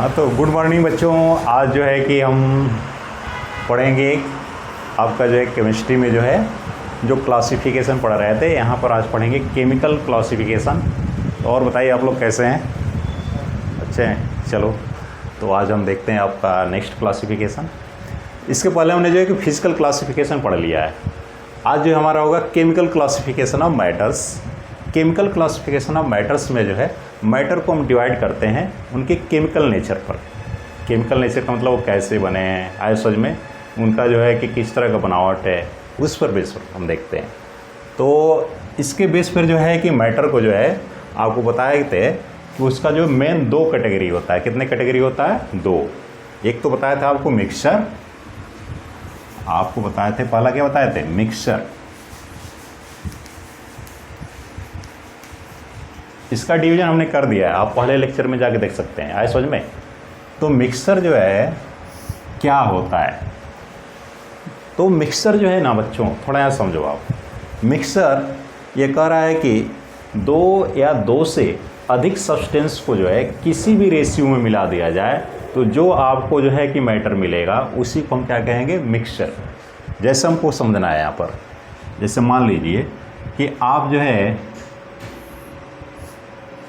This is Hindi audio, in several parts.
हाँ तो गुड मॉर्निंग बच्चों। आज जो है कि हम पढ़ेंगे आपका जो है केमिस्ट्री में जो है जो क्लासिफिकेशन पढ़ रहे थे, यहाँ पर आज पढ़ेंगे केमिकल क्लासिफिकेशन। और बताइए आप लोग कैसे हैं? अच्छे हैं। चलो तो आज हम देखते हैं आपका नेक्स्ट क्लासिफिकेशन। इसके पहले हमने जो है कि फिजिकल क्लासिफिकेशन पढ़ लिया है। आज जो हमारा होगा chemical classification of matters. Chemical classification of matters में जो है मैटर को हम डिवाइड करते हैं उनके केमिकल नेचर पर। केमिकल नेचर का मतलब वो कैसे बने हैं, आयसोज में उनका जो है कि किस तरह का बनावट है, उस पर बेस पर हम देखते हैं। तो इसके बेस पर जो है कि मैटर को जो है आपको बताए थे कि उसका जो मेन दो कैटेगरी होता है। कितने कैटेगरी होता है? दो। एक तो बताया था आपको मिक्सचर, आपको बताए थे, पहला क्या बताए थे? मिक्सचर। इसका डिवीजन हमने कर दिया है, आप पहले लेक्चर में जाके देख सकते हैं, आए समझ में। तो मिक्सचर जो है क्या होता है? तो मिक्सचर जो है ना बच्चों, थोड़ा यहाँ समझो आप। मिक्सचर ये कह रहा है कि दो या दो से अधिक सब्सटेंस को जो है किसी भी रेशियो में मिला दिया जाए तो जो आपको जो है कि मैटर मिलेगा उसी को हम क्या कहेंगे? मिक्सचर। जैसे हमको समझना है यहाँ पर, जैसे मान लीजिए कि आप जो है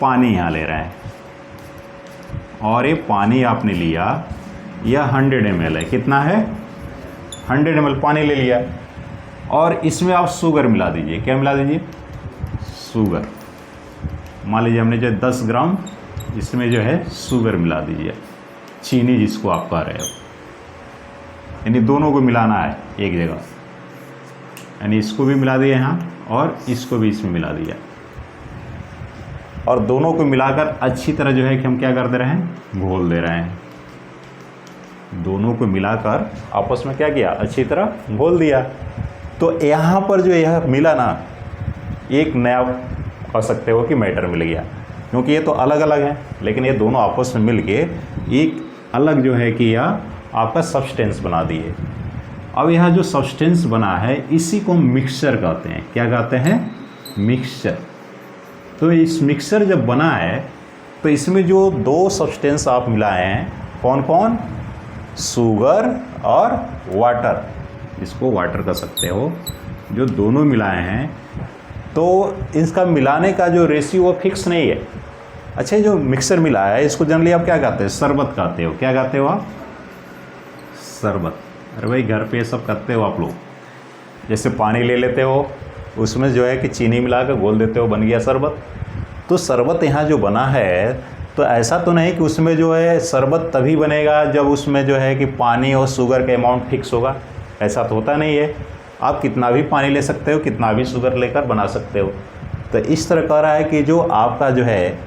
पानी यहाँ ले रहे हैं और ये पानी आपने लिया, यह 100 ml है। कितना है? 100 ml पानी ले लिया और इसमें आप शुगर मिला दीजिए। क्या मिला दीजिए? शुगर। मान लीजिए हमने जो 10 ग्राम इसमें जो है शुगर मिला दीजिए, चीनी जिसको आप कह रहे हो। यानी दोनों को मिलाना है एक जगह, यानी इसको भी मिला दिया यहाँ और इसको भी इसमें मिला दिया और दोनों को मिलाकर अच्छी तरह जो है कि हम क्या कर दे रहे हैं? घोल दे रहे हैं। दोनों को मिलाकर आपस में क्या किया? अच्छी तरह घोल दिया। तो यहाँ पर जो यह मिला ना, एक नया कह सकते हो कि मैटर मिल गया, क्योंकि ये तो अलग अलग हैं, लेकिन ये दोनों आपस में मिल के एक अलग जो है कि यह आपका सब्सटेंस बना दिए। अब यह जो सब्सटेंस बना है इसी को मिक्सचर कहते हैं। क्या कहते हैं? मिक्सचर। तो इस मिक्सचर जब बना है तो इसमें जो दो सब्सटेंस आप मिलाए हैं, कौन कौन? शुगर और वाटर, इसको वाटर कह सकते हो, जो दोनों मिलाए हैं। तो इसका मिलाने का जो रेशियो वो फिक्स नहीं है। अच्छा, जो मिक्सचर मिला है इसको जनरली आप क्या कहते हैं? शरबत कहते हो। क्या कहते हो आप? शरबत। अरे भाई घर पे ये सब करते हो आप लोग। जैसे पानी ले लेते हो, उसमें जो है कि चीनी मिला कर घोल देते हो, बन गया शरबत। तो शरबत यहाँ जो बना है तो ऐसा तो नहीं कि उसमें जो है शरबत तभी बनेगा जब उसमें जो है कि पानी और शुगर का अमाउंट फिक्स होगा। ऐसा तो होता नहीं है। आप कितना भी पानी ले सकते हो, कितना भी शुगर लेकर बना सकते हो। तो इस तरह कह रहा है कि जो आपका जो है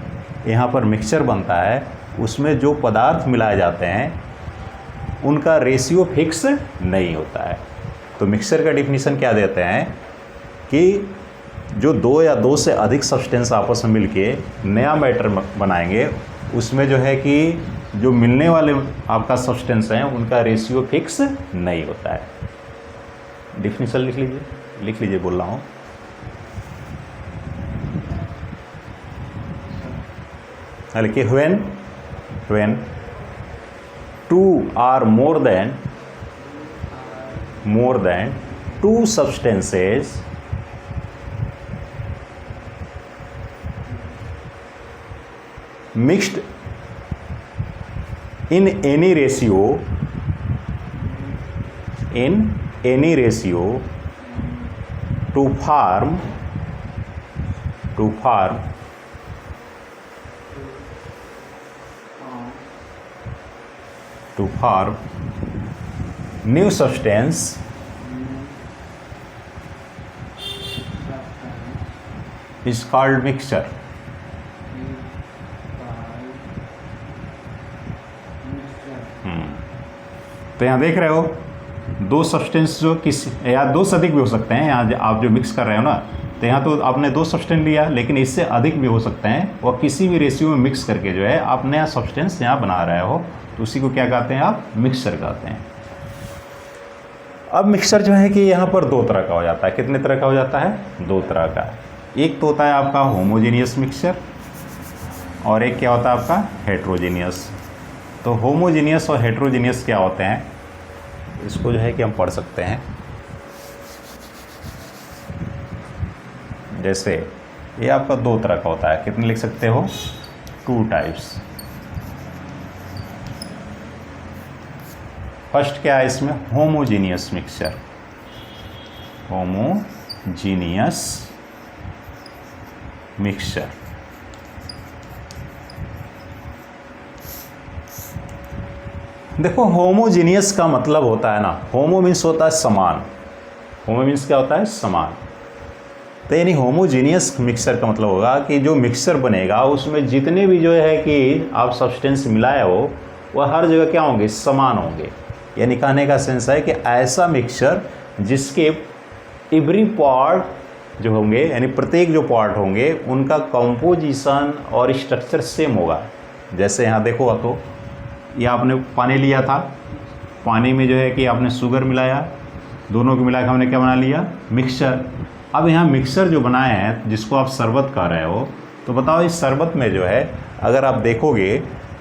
यहाँ पर मिक्सचर बनता है उसमें जो पदार्थ मिलाए जाते हैं उनका रेशियो फिक्स नहीं होता है। तो मिक्सचर का डिफिनीशन क्या देते हैं कि जो दो या दो से अधिक सब्सटेंस आपस में मिलके नया मैटर बनाएंगे, उसमें जो है कि जो मिलने वाले आपका सब्सटेंस हैं उनका रेशियो फिक्स नहीं होता है। डिफिनीशन लिख लीजिए बोल रहा हूँ। लिखिए, when two or more than two substances mixed in any ratio to form new substance is called mixture। तो यहाँ देख रहे हो दो सब्सटेंस जो किसी या दो से अधिक भी हो सकते हैं। यहाँ आप जो मिक्स कर रहे हो ना, तो यहाँ तो आपने दो सब्सटेंस लिया, लेकिन इससे अधिक भी हो सकते हैं और किसी भी रेशियो में मिक्स करके जो है आप नया सब्सटेंस यहाँ बना रहे हो, तो उसी को क्या कहते हैं? आप मिक्सचर कहते हैं। अब मिक्सचर जो है कि यहाँ पर दो तरह का हो जाता है। कितने तरह का हो जाता है? दो तरह का। एक तो होता है आपका होमोजेनियस मिक्सचर और एक क्या होता है आपका? हेट्रोजेनियस। तो होमोजीनियस और हेट्रोजीनियस क्या होते हैं, इसको जो है कि हम पढ़ सकते हैं। जैसे ये आपका दो तरह का होता है, कितने लिख सकते हो, 2 टाइप्स। फर्स्ट क्या है इसमें, होमोजीनियस मिक्सचर, होमोजीनियस मिक्सचर। देखो होमोजीनियस का मतलब होता है ना, होमो मीन्स होता है समान, होमो मीन्स क्या होता है, समान। तो यानी होमोजीनियस मिक्सचर का मतलब होगा कि जो मिक्सचर बनेगा उसमें जितने भी जो है कि आप सब्सटेंस मिलाए हो वह हर जगह क्या होंगे, समान होंगे। यानी कहने का सेंस है कि ऐसा मिक्सचर जिसके एवरी पार्ट जो होंगे, यानी प्रत्येक जो पार्ट होंगे उनका कंपोजिशन और स्ट्रक्चर सेम होगा। जैसे यहाँ देखो तो ये आपने पानी लिया था, पानी में जो है कि आपने शुगर मिलाया, दोनों को मिला के हमने क्या बना लिया, मिक्सचर। अब यहाँ मिक्सचर जो बनाए हैं जिसको आप शरबत कह रहे हो, तो बताओ इस शरबत में जो है अगर आप देखोगे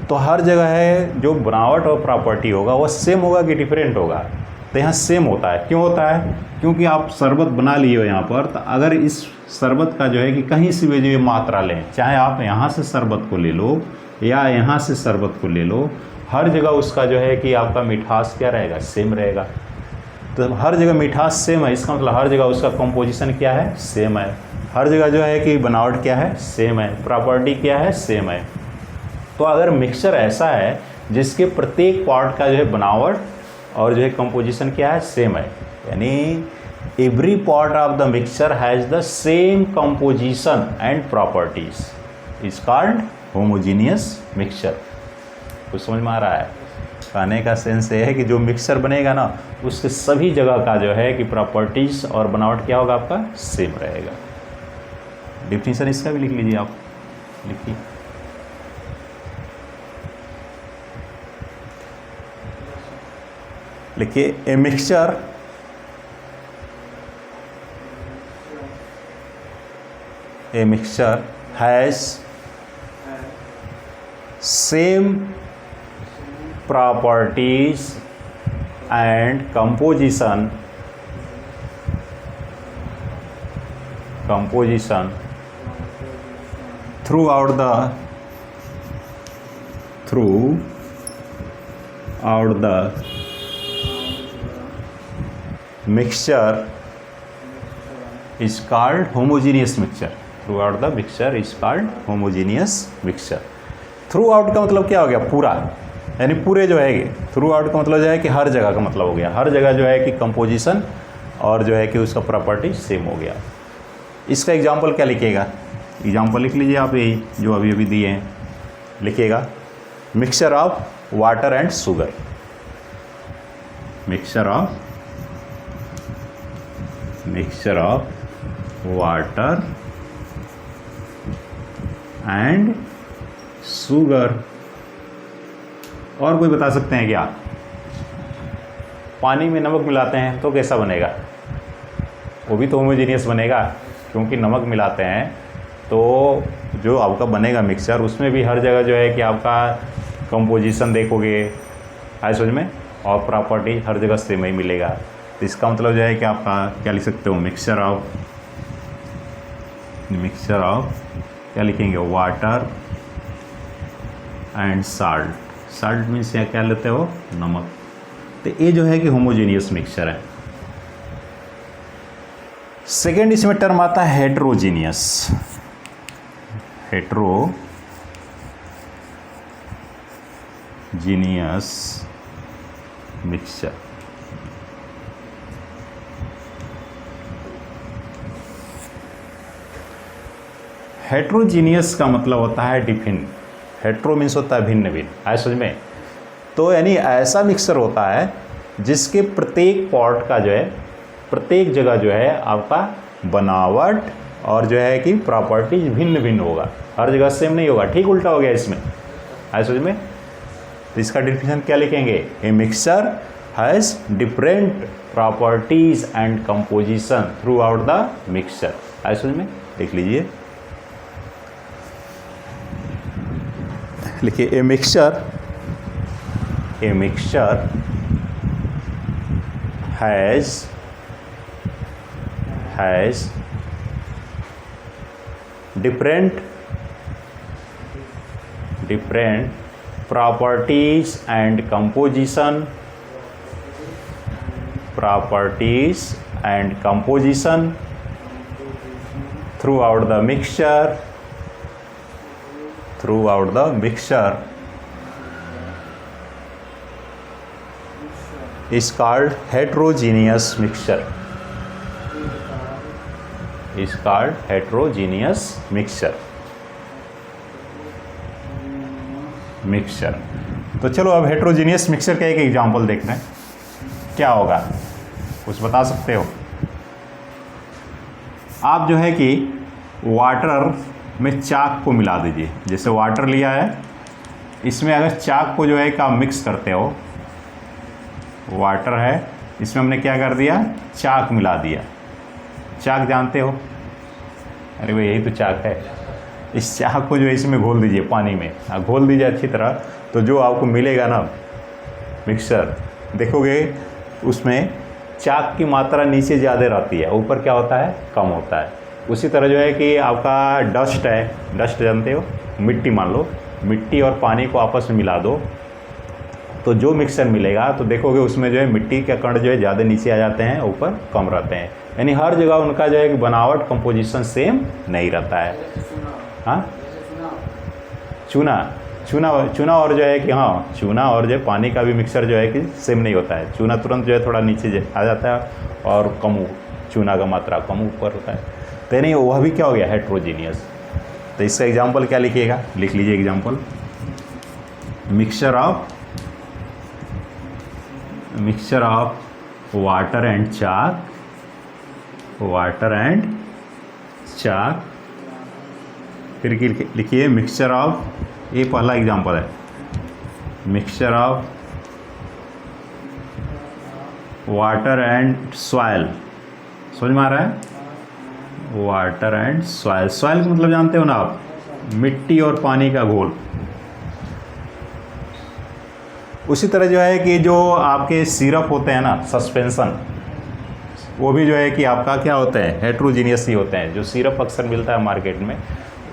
तो हर जगह है जो बनावट और प्रॉपर्टी होगा वह सेम होगा कि डिफरेंट होगा। तो यहाँ सेम होता है, क्यों होता है, क्योंकि आप शरबत बना लिए हो यहाँ पर। तो अगर इस शरबत का जो है कि कहीं से भी जो ये मात्रा लें, चाहे आप यहाँ से शरबत को ले लो या यहाँ से शरबत को ले लो, हर जगह उसका जो है कि आपका मिठास क्या रहेगा, सेम रहेगा। तो हर जगह मिठास सेम है, इसका मतलब हर जगह उसका कंपोजिशन क्या है, सेम है। हर जगह जो है कि बनावट क्या है, सेम है, प्रॉपर्टी क्या है, सेम है। तो अगर मिक्सचर ऐसा है जिसके प्रत्येक पार्ट का जो है बनावट और जो है कंपोजिशन क्या है, सेम है, यानी every part of the mixture has the same composition and properties, is called homogeneous mixture. कुछ समझ में आ रहा है? कहने का सेंस ये है कि जो मिक्सचर बनेगा ना उसके सभी जगह का जो है कि प्रॉपर्टीज और बनावट क्या होगा, आपका सेम रहेगा। डिफिनीशन इसका भी लिख लीजिए, आप लिखिए। लिखिए, a mixture has same properties and composition throughout the mixture is called homogeneous mixture। throughout the mixture is called homogeneous mixture। throughout का मतलब क्या हो गया, पूरा, यानी पूरे जो है, थ्रू आउट का मतलब जो है कि हर जगह का मतलब हो गया, हर जगह जो है कि कंपोजिशन और जो है कि उसका प्रॉपर्टी सेम हो गया। इसका एग्जांपल क्या लिखिएगा, एग्जांपल लिख लीजिए आप, यही जो अभी अभी दिए हैं लिखिएगा, mixture of water and sugar, mixture of water and sugar. और कोई बता सकते हैं क्या, पानी में नमक मिलाते हैं तो कैसा बनेगा, वो भी तो होमोजीनियस बनेगा, क्योंकि नमक मिलाते हैं तो जो आपका बनेगा मिक्सचर उसमें भी हर जगह जो है कि आपका कंपोजिशन देखोगे, है समझ में, और प्रॉपर्टी हर जगह सेम ही मिलेगा। तो इसका मतलब जो है कि आपका क्या लिख सकते हो, मिक्सचर ऑफ क्या लिखेंगे, water and salt. Salt means यहाँ क्या लेते हो, नमक। तो ये जो है कि होमोजीनियस मिक्सचर है। सेकेंड इसमें टर्म आता है हेट्रोजीनियस मिक्सचर। हेट्रोजीनियस का मतलब होता है डिफिन, हेट्रो मीन्स होता है भिन्न भिन्न, है समझ में। तो यानी ऐसा मिक्सचर होता है जिसके प्रत्येक पार्ट का जो है, प्रत्येक जगह जो है आपका बनावट और जो है कि प्रॉपर्टीज भिन्न भिन्न होगा, हर जगह सेम नहीं होगा। ठीक उल्टा हो गया इसमें, है समझ में। तो इसका डिफिनेशन क्या लिखेंगे, a mixture has different properties and composition through out the mixture, है समझ में। देख लीजिए, लिखिए, a mixture a mixture has different properties and composition throughout the mixture is called heterogeneous mixture. तो चलो अब हेट्रोजीनियस मिक्सचर का एक एग्जांपल देखते हैं क्या होगा, कुछ बता सकते हो? आप जो है कि वाटर में चाक को मिला दीजिए। जैसे वाटर लिया है, इसमें अगर चाक को जो है कि आप मिक्स करते हो, वाटर है, इसमें हमने क्या कर दिया, चाक मिला दिया। चाक जानते हो? अरे भाई यही तो चाक है। इस चाक को जो है इसमें घोल दीजिए, पानी में घोल दीजिए अच्छी तरह, तो जो आपको मिलेगा ना मिक्सचर, देखोगे उसमें चाक की मात्रा नीचे ज़्यादा रहती है, ऊपर क्या होता है, कम होता है। उसी तरह जो है कि आपका डस्ट है, डस्ट जानते हो, मिट्टी मान लो, मिट्टी और पानी को आपस में मिला दो तो जो मिक्सचर मिलेगा तो देखोगे उसमें जो है मिट्टी के कण जो है ज़्यादा नीचे आ जाते हैं, ऊपर कम रहते हैं। यानी हर जगह उनका जो है कि बनावट कंपोजिशन सेम नहीं रहता है। हाँ, चूना और जो है कि हाँ, चूना और जो है पानी का भी मिक्सचर जो है कि सेम नहीं होता है। चूना तुरंत जो है थोड़ा नीचे आ जाता है और कम, चूना का मात्रा कम ऊपर होता है। तो नहीं, वह भी क्या हो गया, हेट्रोजीनियस। तो इसका एग्जाम्पल क्या लिखिएगा, लिख लीजिए example, mixture of water and chalk. फिर लिखिए मिक्सचर ऑफ, ये पहला एग्जांपल है, mixture of water and soil. समझ में आ रहा है? वाटर एंड सॉइल, सॉइल का मतलब जानते हो ना आप, मिट्टी और पानी का घोल। उसी तरह जो है कि जो आपके सिरप होते हैं ना, सस्पेंशन, वो भी जो है कि आपका क्या होता है, हेट्रोजीनियस ही होते हैं। जो सिरप अक्सर मिलता है मार्केट में,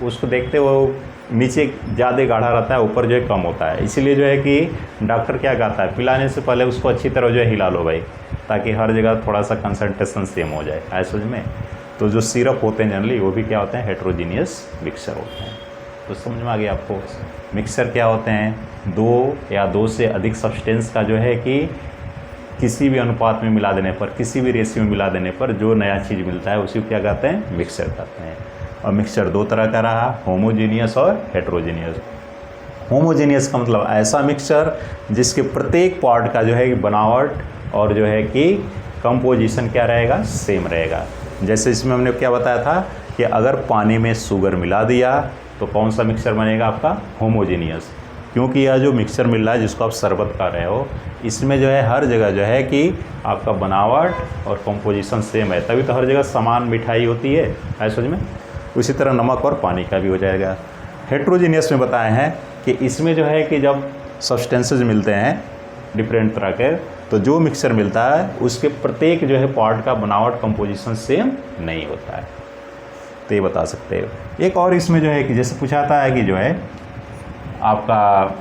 उसको देखते वो नीचे ज़्यादा गाढ़ा रहता है, ऊपर जो है कम होता है। इसीलिए जो है कि डॉक्टर क्या कहता है, पिलाने से पहले उसको अच्छी तरह जो है हिला लो भाई, ताकि हर जगह थोड़ा सा कंसंट्रेशन सेम हो जाए, आए समझ में। तो जो सिरप होते हैं जनरली, वो भी क्या होते हैं, हेट्रोजीनियस मिक्सचर होते हैं। तो समझ में आ गया आपको, मिक्सचर क्या होते हैं, दो या दो से अधिक सब्सटेंस का जो है कि किसी भी अनुपात में मिला देने पर, किसी भी रेशियो में मिला देने पर जो नया चीज़ मिलता है उसी को क्या कहते हैं, मिक्सचर कहते हैं। और मिक्सचर दो तरह का रहा, होमोजीनियस और हेट्रोजीनियस। होमोजीनियस का मतलब ऐसा मिक्सचर जिसके प्रत्येक पार्ट का जो है कि बनावट और जो है कि कंपोजिशन क्या रहेगा, सेम रहेगा। जैसे इसमें हमने क्या बताया था कि अगर पानी में शुगर मिला दिया तो कौन सा मिक्सचर बनेगा आपका, होमोजीनियस। क्योंकि यह जो मिक्सचर मिल रहा है जिसको आप शरबत कर रहे हो, इसमें जो है हर जगह जो है कि आपका बनावट और कंपोजिशन सेम है, तभी तो हर जगह समान मिठाई होती है, समझ में। उसी तरह नमक और पानी का भी हो जाएगा। हेट्रोजीनियस में बताए हैं कि इसमें जो है कि जब सब्सटेंसेज मिलते हैं डिफरेंट तरह के, तो जो मिक्सचर मिलता है उसके प्रत्येक जो है पार्ट का बनावट कंपोजिशन सेम नहीं होता है। तो ये बता सकते हो। एक और इसमें जो है कि जैसे पूछाता है कि जो है आपका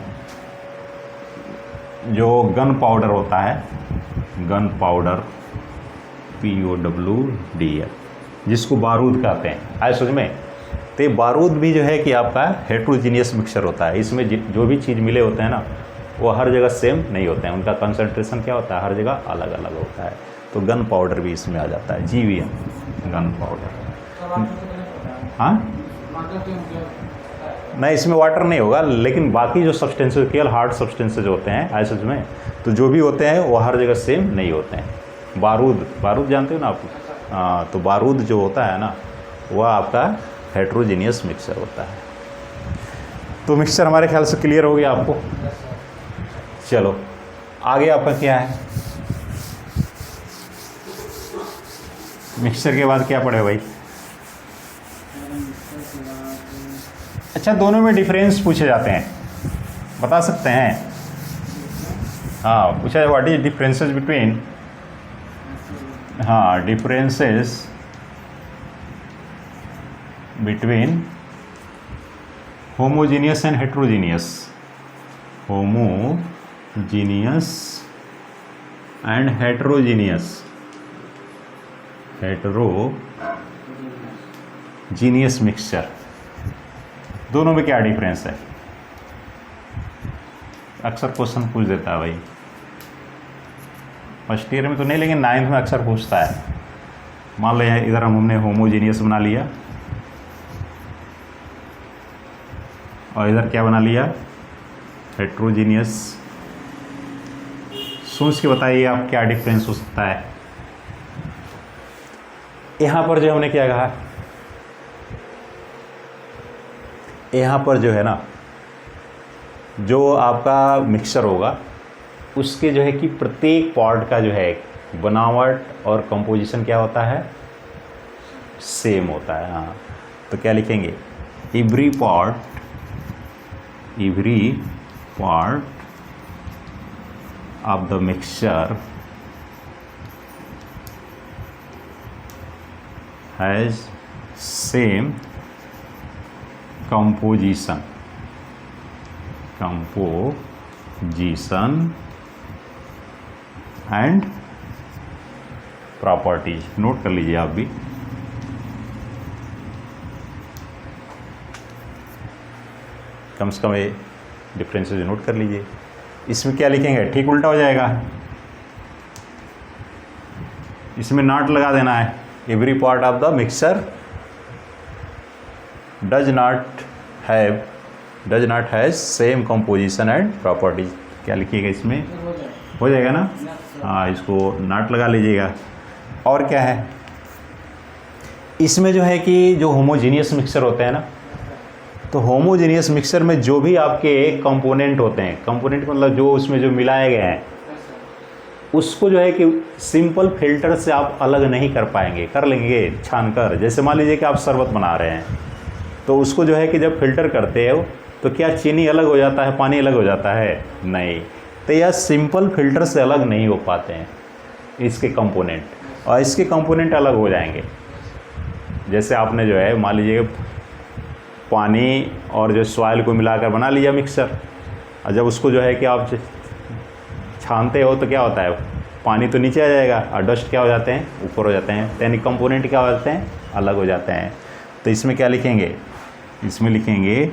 जो गन पाउडर होता है, गन पाउडर POWDER, जिसको बारूद कहते हैं, आए समझ में। तो बारूद भी जो है कि आपका हेट्रोजीनियस मिक्सचर होता है। इसमें जो भी चीज़ मिले होते हैं ना, वो हर जगह सेम नहीं होते हैं, उनका कंसंट्रेशन क्या होता है, हर जगह अलग अलग होता है। तो गन पाउडर भी इसमें आ जाता है, GVM, गन पाउडर। हाँ, नहीं, इसमें वाटर नहीं होगा, लेकिन बाकी जो सब्सटेंसेज, केवल हार्ड सब्सटेंसेज होते हैं एसिड में, तो जो भी होते हैं वो हर जगह सेम नहीं होते हैं। बारूद जानते हो ना आप? हाँ, तो बारूद जो होता है ना, वह आपका हेट्रोजीनियस मिक्सचर होता है। तो मिक्सचर हमारे ख्याल से क्लियर हो गया आपको। चलो आगे आपका क्या है, मिक्सचर के बाद क्या पड़े भाई? अच्छा, दोनों में डिफरेंस पूछे जाते हैं, बता सकते हैं? हाँ पूछा है व्हाट इज डिफरेंसेस बिटवीन, हाँ differences between homogeneous and heterogeneous, homogeneous and heterogeneous, heterogeneous mixture, दोनों में क्या डिफरेंस है? अक्सर क्वेश्चन पूछ देता है भाई, फर्स्ट ईयर में तो नहीं लेकिन 9th में अक्सर पूछता है। मान लो इधर हमने होमोजीनियस बना लिया और इधर क्या बना लिया, हेट्रोजीनियस। सोच के बताइए आप क्या डिफरेंस हो सकता है। यहाँ पर जो हमने क्या कहा, यहाँ पर जो है ना, जो आपका मिक्सचर होगा उसके जो है कि प्रत्येक पार्ट का जो है बनावट और कंपोजिशन क्या होता है, सेम होता है। हाँ तो क्या लिखेंगे, every part of the mixture has same composition and properties. Note कर लीजिए आप भी। कम से कम ये डिफरेंसेस नोट कर लीजिए। इसमें क्या लिखेंगे, ठीक उल्टा हो जाएगा, इसमें नॉट लगा देना है। Every part of the mixture does not has same composition and properties. क्या लिखिएगा इसमें, हो जाएगा ना, हाँ इसको नॉट लगा लीजिएगा। और क्या है इसमें जो है कि जो होमोजीनियस मिक्सचर होते हैं ना, तो होमोजीनियस मिक्सचर में जो भी आपके कंपोनेंट होते हैं, कंपोनेंट मतलब जो उसमें जो मिलाए गए हैं, उसको जो है कि सिंपल फिल्टर से आप अलग नहीं कर पाएंगे, कर लेंगे छान कर। जैसे मान लीजिए कि आप शरबत बना रहे हैं, तो उसको जो है कि जब फिल्टर करते हो तो क्या चीनी अलग हो जाता है, पानी अलग हो जाता है? नहीं। तो यह सिंपल फिल्टर से अलग नहीं हो पाते हैं इसके कंपोनेंट, और इसके कंपोनेंट अलग हो जाएंगे। जैसे आपने जो है मान लीजिए पानी और जो सॉइल को मिलाकर बना लिया मिक्सचर, और जब उसको जो है कि आप छानते हो तो क्या होता है, पानी तो नीचे आ जाएगा और डस्ट क्या हो जाते हैं, ऊपर हो जाते हैं। यानी कंपोनेंट क्या हो जाते हैं, अलग हो जाते हैं। तो इसमें क्या लिखेंगे, इसमें लिखेंगे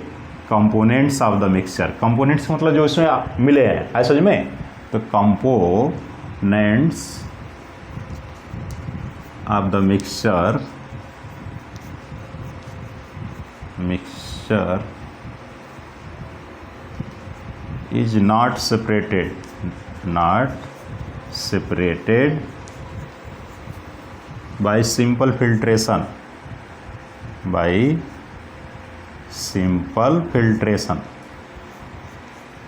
components of the mixture. Components मतलब जो इसमें मिले हैं, ऐसा समझ में। तो components of the mixture is not separated by simple filtration,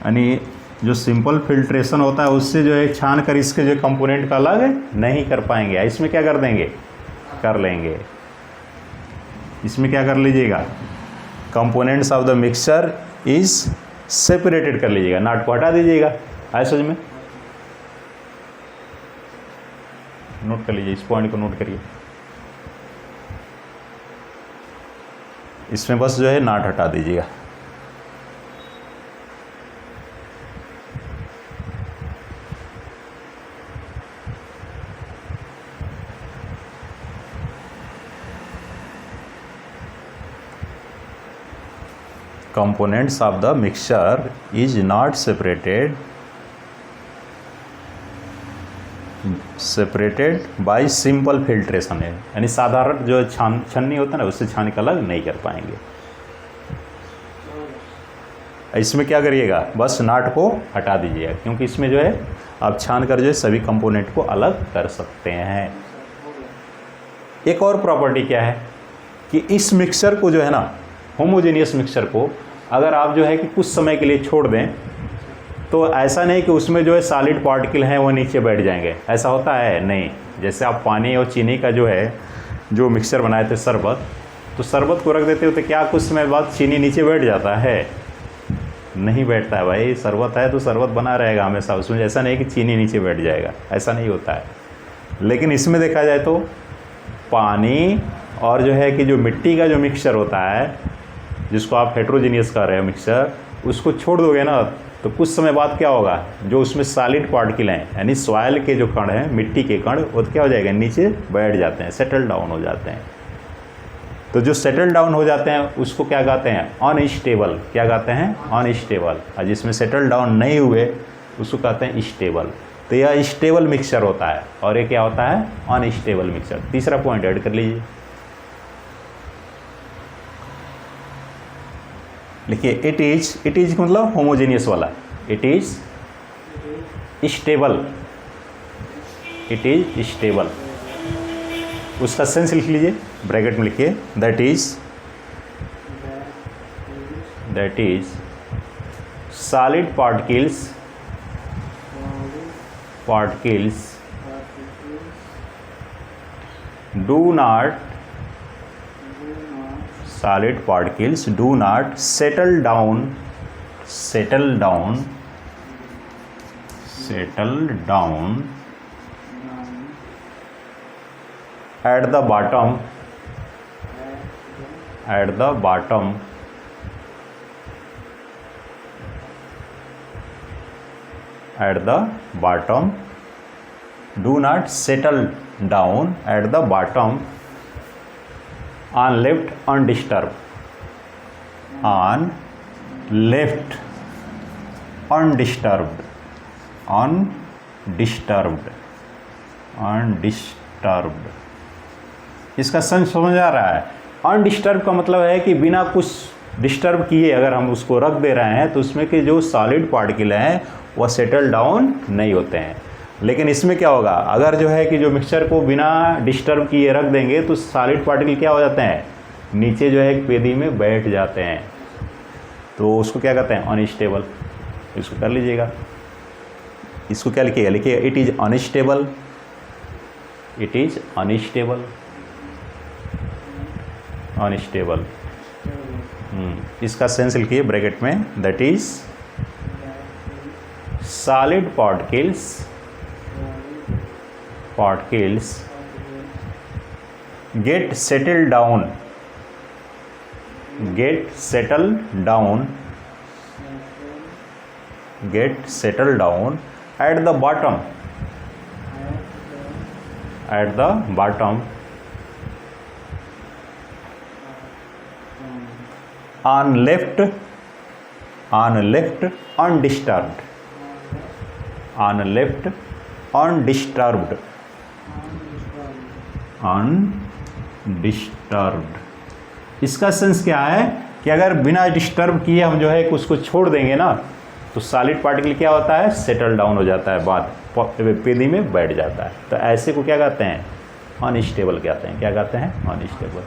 यानी जो सिंपल फिल्ट्रेशन होता है उससे जो है छान कर इसके जो कंपोनेंट का अलग नहीं कर पाएंगे। इसमें क्या कर देंगे, कर लेंगे। इसमें क्या कर लीजिएगा, components of the mixture is separated कर लीजिएगा, नॉट को हटा दीजिएगा। आए समझ में, नोट कर लीजिए, इस पॉइंट को नोट करिए। इसमें बस जो है नॉट हटा दीजिएगा। components of the mixture is not separated by simple filtration है, यानी साधारण जो छन्नी होता है ना उससे छान के अलग नहीं कर पाएंगे। इसमें क्या करिएगा, बस नाट को हटा दीजिएगा, क्योंकि इसमें जो है आप छान कर जो है सभी कंपोनेंट को अलग कर सकते हैं। एक और प्रॉपर्टी क्या है कि इस मिक्सचर को जो है ना, होमोजेनियस मिक्सचर को अगर आप जो है कि कुछ समय के लिए छोड़ दें, तो ऐसा नहीं कि उसमें जो है सॉलिड पार्टिकल हैं वो नीचे बैठ जाएंगे, ऐसा होता है नहीं। जैसे आप पानी और चीनी का जो है जो मिक्सचर बनाए थे शरबत, तो शरबत को रख देते हो तो क्या कुछ समय बाद चीनी नीचे बैठ जाता है, नहीं बैठता है भाई। शरबत है तो शरबत बना रहेगा हमेशा, उसमें ऐसा नहीं कि चीनी नीचे बैठ जाएगा, ऐसा नहीं होता है। लेकिन इसमें देखा जाए तो पानी और जो है कि जो मिट्टी का जो मिक्सचर होता है, जिसको आप हेट्रोजीनियस कर रहे हो मिक्सचर, उसको छोड़ दोगे ना तो कुछ समय बाद क्या होगा, जो उसमें सॉलिड पार्टिकल हैं यानी सॉइल के जो कण हैं, मिट्टी के कण, वो क्या हो जाएगा, नीचे बैठ जाते हैं, सेटल डाउन हो जाते हैं। तो जो सेटल डाउन हो जाते हैं उसको क्या कहते हैं, अनस्टेबल। क्या कहते हैं, अनस्टेबल। और जिसमें सेटल डाउन नहीं हुए उसको कहते हैं स्टेबल। तो यह स्टेबल मिक्सचर होता है और ये क्या होता है, अनस्टेबल मिक्सचर। तीसरा पॉइंट ऐड कर लीजिए, लिखिए इट इज मतलब होमोजेनियस वाला, it is stable, it is stable. उसका सेंस लिख लीजिए, ब्रैकेट में लिखिए, that is solid particles do not settle down at the bottom do not settle down at the bottom on left undisturbed, undisturbed। इसका सेंस समझ आ रहा है। अनडिस्टर्ब का मतलब है कि बिना कुछ डिस्टर्ब किए अगर हम उसको रख दे रहे हैं तो उसमें के जो सॉलिड पार्टिकल हैं वह सेटल डाउन नहीं होते हैं। लेकिन इसमें क्या होगा, अगर जो है कि जो मिक्सचर को बिना डिस्टर्ब किए रख देंगे तो सॉलिड पार्टिकल क्या हो जाते हैं, नीचे जो है एक पेदी में बैठ जाते हैं। तो उसको क्या कहते हैं, अनस्टेबल। इसको कर लीजिएगा, इसको क्या लिखिएगा, लिखिए it is unstable, it is unstable, unstable. इसका सेंस लिखिए ब्रैकेट में, that is solid particles get settled down at the bottom on left undisturbed। इसका सेंस क्या है कि अगर बिना डिस्टर्ब किए हम जो है उसको छोड़ देंगे ना तो सॉलिड पार्टिकल क्या होता है, सेटल डाउन हो जाता है, बाद पेदी में बैठ जाता है। तो ऐसे को क्या कहते हैं, अनस्टेबल कहते हैं। क्या कहते हैं, अनस्टेबल।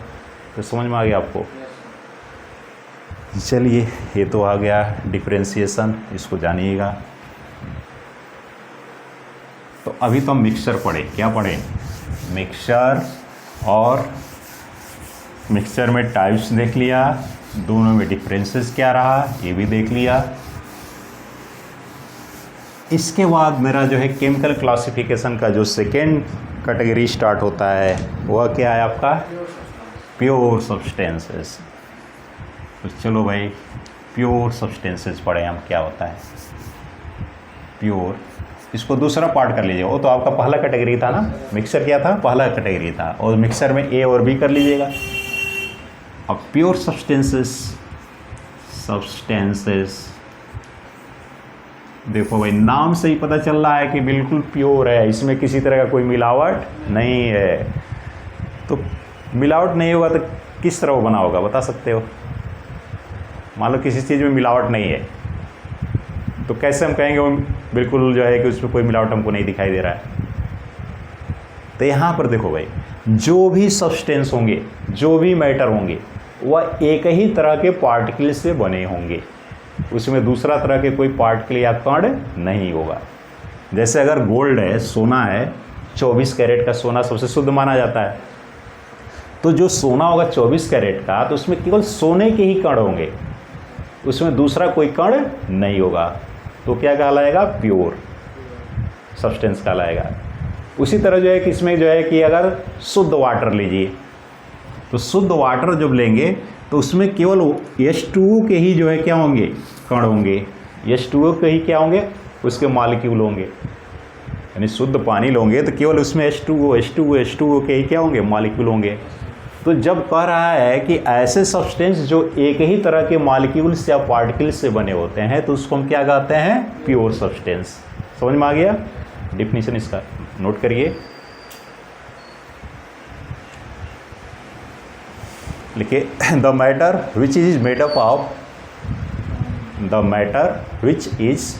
तो समझ में आ गया आपको। चलिए, ये तो आ गया डिफरेंशिएशन, इसको जानिएगा। तो अभी तो हम मिक्सचर पढ़े, क्या पढ़े, मिक्सचर, और मिक्सचर में टाइप्स देख लिया, दोनों में डिफरेंसेस क्या रहा ये भी देख लिया। इसके बाद मेरा जो है केमिकल क्लासिफिकेशन का जो सेकेंड कैटेगरी स्टार्ट होता है वह क्या है आपका, प्योर सब्सटेंसेस। तो चलो भाई, प्योर सब्सटेंसेस पढ़े हम, क्या होता है प्योर। इसको दूसरा पार्ट कर लीजिए, वो तो आपका पहला कैटेगरी था ना, मिक्सचर क्या था, पहला कैटेगरी था, और मिक्सचर में ए और बी कर लीजिएगा। अब प्योर सब्सटेंसेस देखो भाई, नाम से ही पता चल रहा है कि बिल्कुल प्योर है, इसमें किसी तरह का कोई मिलावट नहीं है। तो मिलावट नहीं होगा तो किस तरह वो बना होगा, बता सकते हो। मान लो किसी चीज़ में मिलावट नहीं है तो कैसे हम कहेंगे वो बिल्कुल जो है कि उसमें कोई मिलावट हमको नहीं दिखाई दे रहा है। तो यहाँ पर देखो भाई, जो भी सब्सटेंस होंगे, जो भी मैटर होंगे, वह एक ही तरह के पार्टिकल से बने होंगे, उसमें दूसरा तरह के कोई पार्टिकल या कण नहीं होगा। जैसे अगर गोल्ड है, सोना है, 24 कैरेट का सोना सबसे शुद्ध माना जाता है, तो जो सोना होगा 24 कैरेट का, तो उसमें केवल सोने के ही कण होंगे, उसमें दूसरा कोई कण नहीं होगा, तो क्या कहलाएगा? प्योर सब्सटेंस कहलाएगा। उसी तरह जो है कि इसमें जो है कि अगर शुद्ध वाटर लीजिए, तो शुद्ध वाटर जब लेंगे तो उसमें केवल H2O के ही जो है क्या होंगे? कण होंगे। H2O के ही क्या होंगे? उसके मॉलिक्यूल होंगे। यानी शुद्ध पानी लोगे तो केवल उसमें H2O के ही क्या होंगे? मॉलिक्यूल होंगे। तो जब कह रहा है कि ऐसे सब्सटेंस जो एक ही तरह के मॉलिक्यूल्स या पार्टिकल्स से बने होते हैं तो उसको हम क्या कहते हैं? Pure substance. समझ में आ गया? डिफिनीशन इसका नोट करिए, लिखिए। The matter which is made up of, the matter which is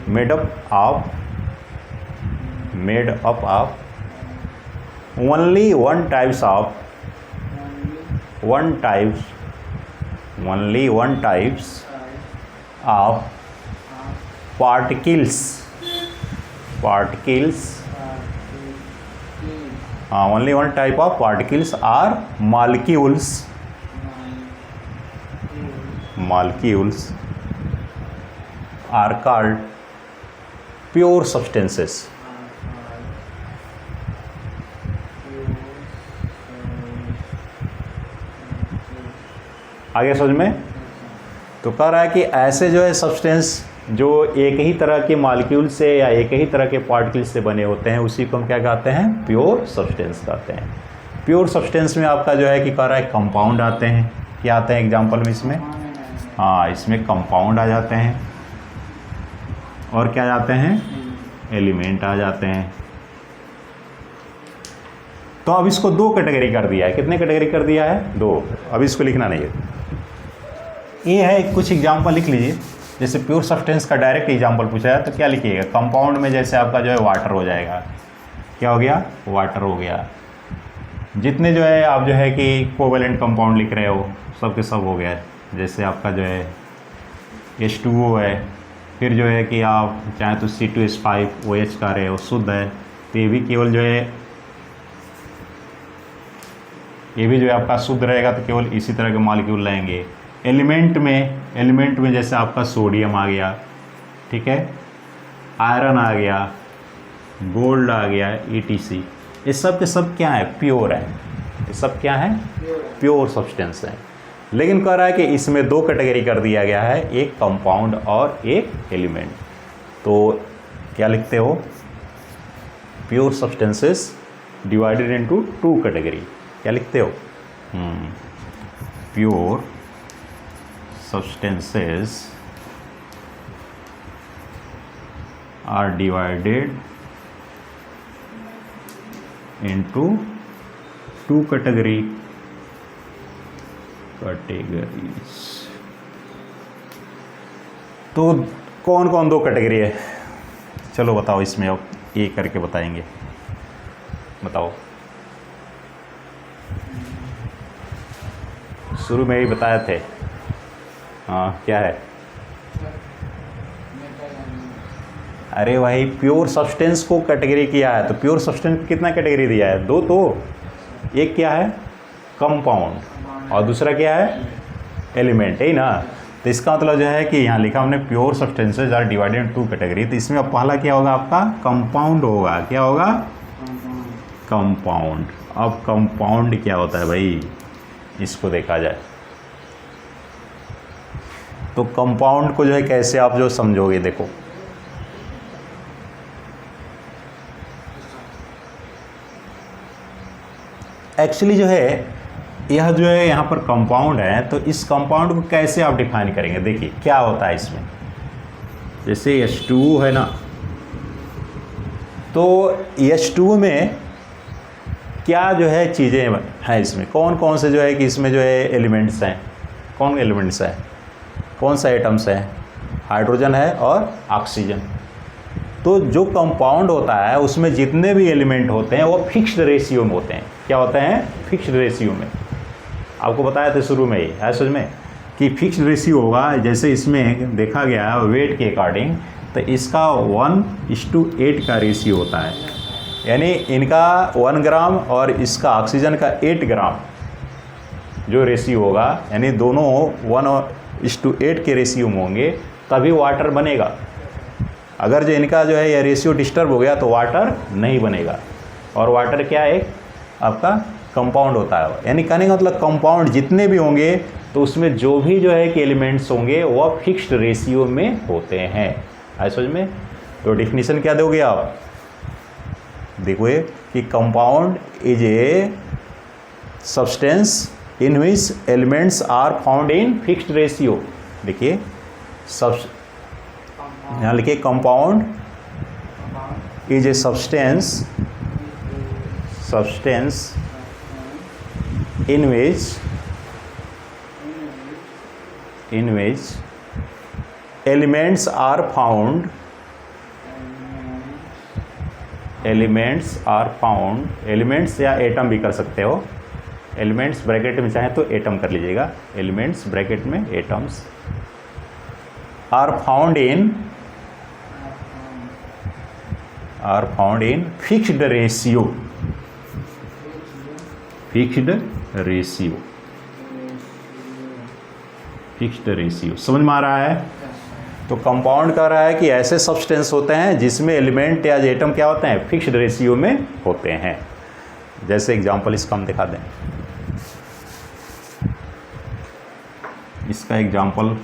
made up of only one types of particles only one type of particles or molecules are called pure substances. आगे समझ में? तो कह रहा है कि ऐसे जो है सब्सटेंस जो एक ही तरह के मॉलिक्यूल से या एक ही तरह के पार्टिकल से बने होते हैं उसी को हम क्या कहते हैं? प्योर सब्सटेंस कहते हैं। प्योर सब्सटेंस में आपका जो है कि कह रहा है कंपाउंड आते हैं। क्या आते हैं एग्जांपल में इसमें? हाँ, इसमें कंपाउंड आ जाते हैं और क्या जाते हैं? एलिमेंट आ जाते हैं। तो अब इसको दो कैटेगरी कर दिया है। कितने कैटेगरी कर दिया है? दो। अब इसको लिखना नहीं है, ये है कुछ एग्जांपल लिख लीजिए। जैसे प्योर सब्सटेंस का डायरेक्ट एग्जांपल पूछा है तो क्या लिखिएगा? कंपाउंड में जैसे आपका जो है वाटर हो जाएगा। क्या हो गया? वाटर हो गया। जितने जो है आप जो है कि कोवेलेंट कंपाउंड लिख रहे हो सब के सब हो गया। जैसे आपका जो है H2O है, फिर जो है कि आप चाहें तो C2H5OH का रहे हो, शुद्ध है, तो ये भी केवल जो है ये भी जो है आपका शुद्ध रहेगा तो केवल इसी तरह के मॉलिक्यूल रहेंगे। एलिमेंट में जैसे आपका सोडियम आ गया, ठीक है, आयरन आ गया, गोल्ड आ गया, ETC, ये सब के सब क्या है? प्योर है। ये सब क्या है? प्योर सब्सटेंस है। लेकिन कह रहा है कि इसमें दो कैटेगरी कर दिया गया है, एक कंपाउंड और एक एलिमेंट। तो क्या लिखते हो? Pure substances divided into two category. क्या लिखते हो? Pure substances are divided into two categories। तो कौन कौन दो कैटेगरी है? चलो बताओ, इसमें अब एक करके बताएंगे। बताओ, शुरू में ही बताए थे। हाँ, क्या है? अरे भाई, प्योर सब्सटेंस को कैटेगरी किया है तो प्योर सब्सटेंस कितना कैटेगरी दिया है? दो। तो एक क्या है? कंपाउंड, और दूसरा क्या है? एलिमेंट, है ना। तो इसका मतलब जो है कि यहाँ लिखा हमने pure substances are divided in two category. तो इसमें अब पहला क्या होगा? आपका कंपाउंड होगा। क्या होगा? कंपाउंड। अब कंपाउंड क्या होता है भाई, इसको देखा जाए तो कंपाउंड को जो है कैसे आप जो समझोगे? देखो, एक्चुअली जो है यह जो है यहाँ पर कंपाउंड है, तो इस कंपाउंड को कैसे आप डिफाइन करेंगे? देखिए क्या होता है इसमें। जैसे H2O है ना, तो H2O में क्या जो है चीज़ें हैं? इसमें कौन कौन से जो है कि इसमें जो है एलिमेंट्स हैं? कौन एलिमेंट्स हैं? कौन सा एटम्स है? हाइड्रोजन है और ऑक्सीजन। तो जो कंपाउंड होता है उसमें जितने भी एलिमेंट होते हैं वो फिक्स्ड रेशियो में होते हैं। क्या होते हैं? फिक्स्ड रेशियो में। आपको बताया था शुरू में ही है समझ में कि फिक्स्ड रेशियो होगा। जैसे इसमें देखा गया है वेट के अकॉर्डिंग, तो इसका 1:8 का रेशियो होता है। यानी इनका 1 ग्राम और इसका ऑक्सीजन का 8 ग्राम जो रेशियो होगा, यानी दोनों 1:8 के रेशियो में होंगे तभी वाटर बनेगा। अगर जो इनका जो है यह रेशियो डिस्टर्ब हो गया तो वाटर नहीं बनेगा। और वाटर क्या है, आपका कंपाउंड होता है, यानी कहने का मतलब कंपाउंड जितने भी होंगे तो उसमें जो भी जो है कि एलिमेंट्स होंगे वह फिक्स्ड रेशियो में होते हैं। आए समझ में? तो डिफिनीशन क्या दोगे आप? देखो ये कि compound is a substance in which elements are found in fixed ratio. देखिए यहाँ लिखिए compound is a substance in which elements are found elements या एटम भी कर सकते हो। एलिमेंट्स ब्रैकेट में चाहे तो एटम कर लीजिएगा, एलिमेंट्स ब्रैकेट में atoms are found in fixed ratio. समझ में आ रहा है? तो कंपाउंड कह रहा है कि ऐसे सब्सटेंस होते हैं जिसमें एलिमेंट या एटम क्या होते हैं, फिक्स्ड रेशियो में होते हैं। जैसे एग्जांपल इसका हम दिखा दें, इसका एग्जांपल,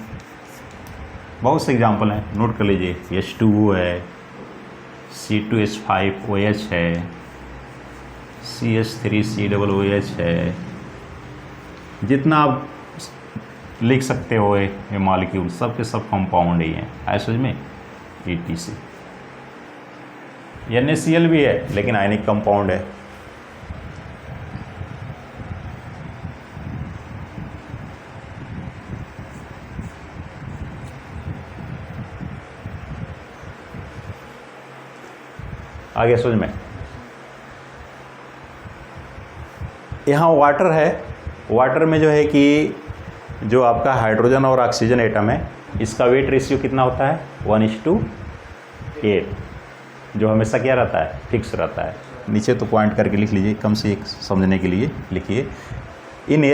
बहुत से एग्जांपल हैं, नोट कर लीजिए। H2O है, C2H5OH है, CH3COOH है, जितना आप लिख सकते हो ये मॉलिक्यूल सब के सब कंपाउंड ही हैं। ऐसे में ETC NaCl भी है लेकिन आयनिक कंपाउंड है। आगे समझ में, यहाँ वाटर है, वाटर में जो है कि जो आपका हाइड्रोजन और ऑक्सीजन एटम है इसका वेट रेशियो कितना होता है, 1:8, जो हमेशा क्या रहता है, फिक्स रहता है। नीचे तो पॉइंट करके लिख लीजिए, कम से एक समझने के लिए लिखिए। In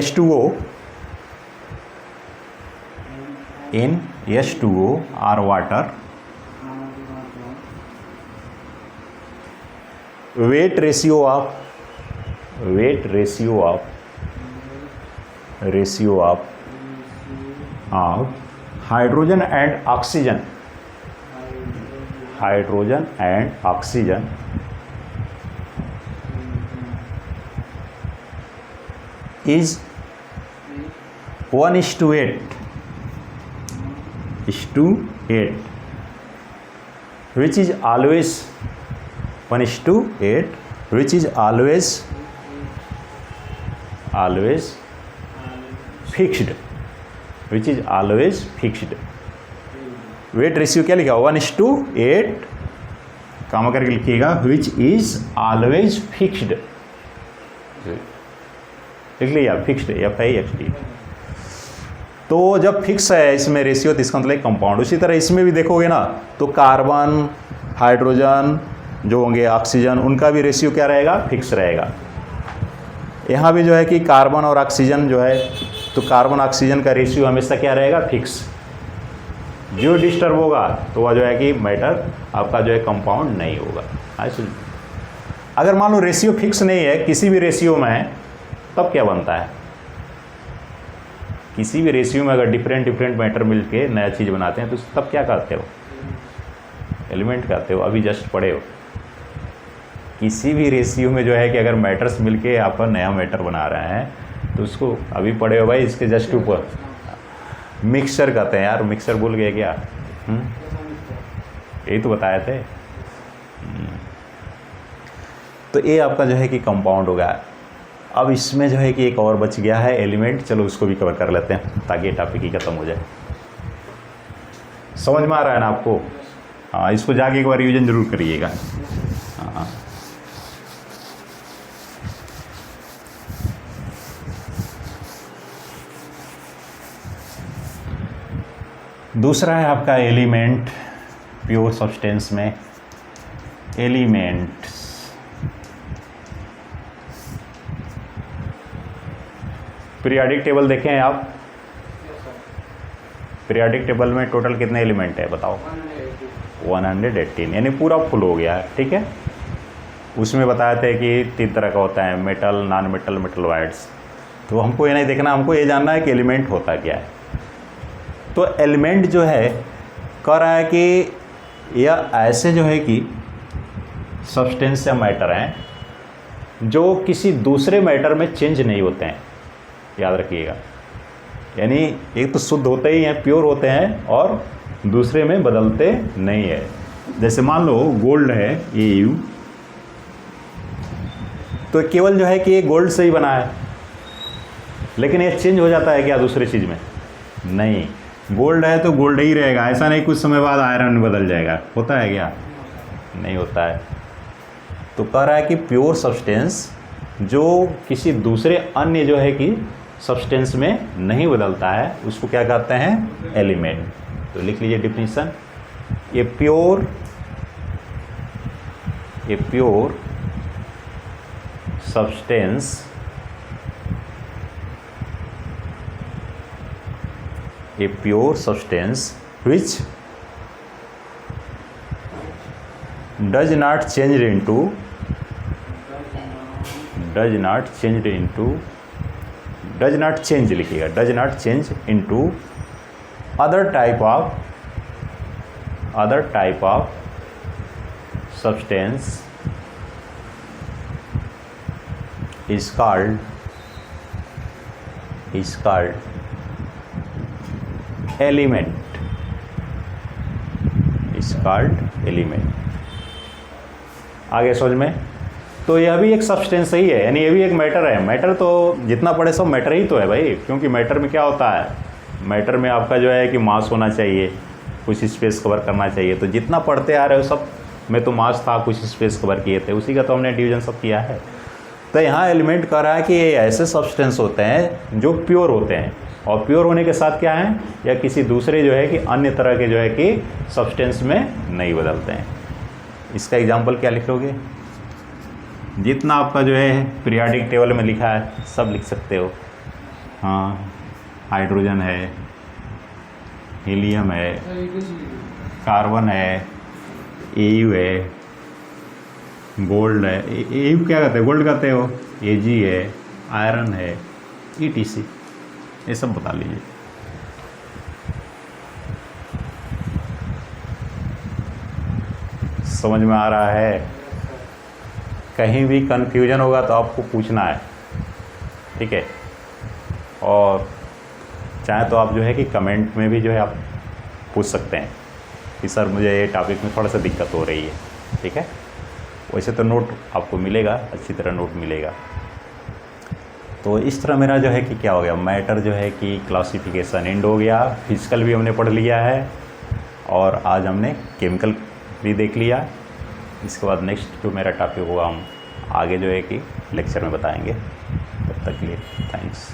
H2O or water, weight ratio of hydrogen and oxygen is 1:8, which is always 1:8, which is always fixed, weight ratio क्या लिखा, 1:8, काम करके लिखिएगा, which is always fixed, लिख लिया, फिक्स्ड, FIXD। तो जब फिक्स है इसमें रेशियो तो इसका मतलब कंपाउंड। उसी तरह इसमें भी देखोगे ना तो कार्बन, हाइड्रोजन जो होंगे, ऑक्सीजन, उनका भी रेशियो क्या रहेगा, फिक्स रहेगा। यहाँ भी जो है कि कार्बन और ऑक्सीजन जो है तो कार्बन ऑक्सीजन का रेशियो हमेशा क्या रहेगा, फिक्स। जो डिस्टर्ब होगा तो वह जो है कि मैटर आपका जो है कंपाउंड नहीं होगा। अगर मान लो रेशियो फिक्स नहीं है, किसी भी रेशियो में है, तब क्या बनता है, किसी भी रेशियो में अगर डिफरेंट मैटर मिलके नया चीज़ बनाते हैं तो तब क्या करते हो, एलिमेंट कहते हो। अभी जस्ट पढ़े हो, किसी भी रेशियो में जो है कि अगर मैटर्स मिलके आप नया मैटर बना रहे हैं तो उसको अभी पढ़े हो भाई, इसके जस्ट ऊपर मिक्सचर कहते हैं। यार मिक्सचर भूल गए क्या, यही तो बताए थे। तो ये आपका जो है कि कंपाउंड होगा। अब इसमें जो है कि एक और बच गया है एलिमेंट, चलो उसको भी कवर कर लेते हैं ताकि ये टॉपिक ही खत्म हो जाए। समझ में आ रहा है ना आपको? हाँ, इसको जाके एक बार रिवीजन जरूर करिएगा। हाँ, दूसरा है आपका एलिमेंट, प्योर सब्सटेंस में एलिमेंट। पीरियाडिक टेबल देखें हैं आप? पीरियाडिक टेबल में टोटल कितने एलिमेंट है बताओ? 118, यानी पूरा फुल हो गया है। ठीक है, उसमें बताए थे कि 3 तरह का होता है, metal, non metal, metal wides. तो हमको ये नहीं देखना, हमको ये जानना है कि एलिमेंट होता क्या है। तो एलिमेंट जो है कह रहा है कि यह ऐसे जो है कि सब्सटेंस या मैटर हैं जो किसी दूसरे मैटर में चेंज नहीं होते हैं, याद रखिएगा। यानी एक तो शुद्ध होते ही हैं, प्योर होते हैं, और दूसरे में बदलते नहीं है। जैसे मान लो गोल्ड है AU, तो केवल जो है कि ये गोल्ड से ही बना है, लेकिन ये चेंज हो जाता है क्या दूसरे चीज़ में? नहीं, गोल्ड है तो गोल्ड ही रहेगा, ऐसा नहीं कुछ समय बाद आयरन में बदल जाएगा। होता है क्या? नहीं होता है। तो कह रहा है कि प्योर सब्सटेंस जो किसी दूसरे अन्य जो है कि सब्सटेंस में नहीं बदलता है, उसको क्या कहते हैं? एलिमेंट। तो लिख लीजिए definition, a pure substance a pure substance which does not change into लिखिएगा, does not change into other type of substance is called element. आगे समझ में? तो यह भी एक सब्सटेंस ही है, यानी ये भी एक मैटर है। मैटर तो जितना पढ़े सब मैटर ही तो है भाई, क्योंकि मैटर में क्या होता है? मैटर में आपका जो है कि मास होना चाहिए, कुछ स्पेस कवर करना चाहिए। तो जितना पढ़ते आ रहे हो सब में तो मास था, कुछ स्पेस कवर किए थे, उसी का तो हमने डिवीजन सब किया है। तो यहाँ एलिमेंट कह रहा है कि ये ऐसे सब्सटेंस होते हैं जो प्योर होते हैं, और प्योर होने के साथ क्या है? या किसी दूसरे जो है कि अन्य तरह के जो है कि सब्सटेंस में नहीं बदलते हैं। इसका एग्जांपल क्या लिखोगे? जितना आपका जो है पीरियाडिक टेबल में लिखा है सब लिख सकते हो। हाँ, हाइड्रोजन है, हीलियम है, कार्बन है, AU है, गोल्ड है। AU क्या कहते हैं? गोल्ड कहते हो। Ag है, आयरन है, ETC, ये सब बता लीजिए। समझ में आ रहा है? कहीं भी कन्फ्यूजन होगा तो आपको पूछना है, ठीक है? और चाहे तो आप जो है कि कमेंट में भी जो है आप पूछ सकते हैं कि सर मुझे ये टॉपिक में थोड़ा सा दिक्कत हो रही है, ठीक है? वैसे तो नोट आपको मिलेगा, अच्छी तरह नोट मिलेगा। तो इस तरह मेरा जो है कि क्या हो गया, मैटर जो है कि क्लासिफिकेशन एंड हो गया। फिजिकल भी हमने पढ़ लिया है, और आज हमने केमिकल भी देख लिया। इसके बाद नेक्स्ट जो मेरा टॉपिक होगा हम आगे जो है कि लेक्चर में बताएंगे। तब तक के लिए थैंक्स।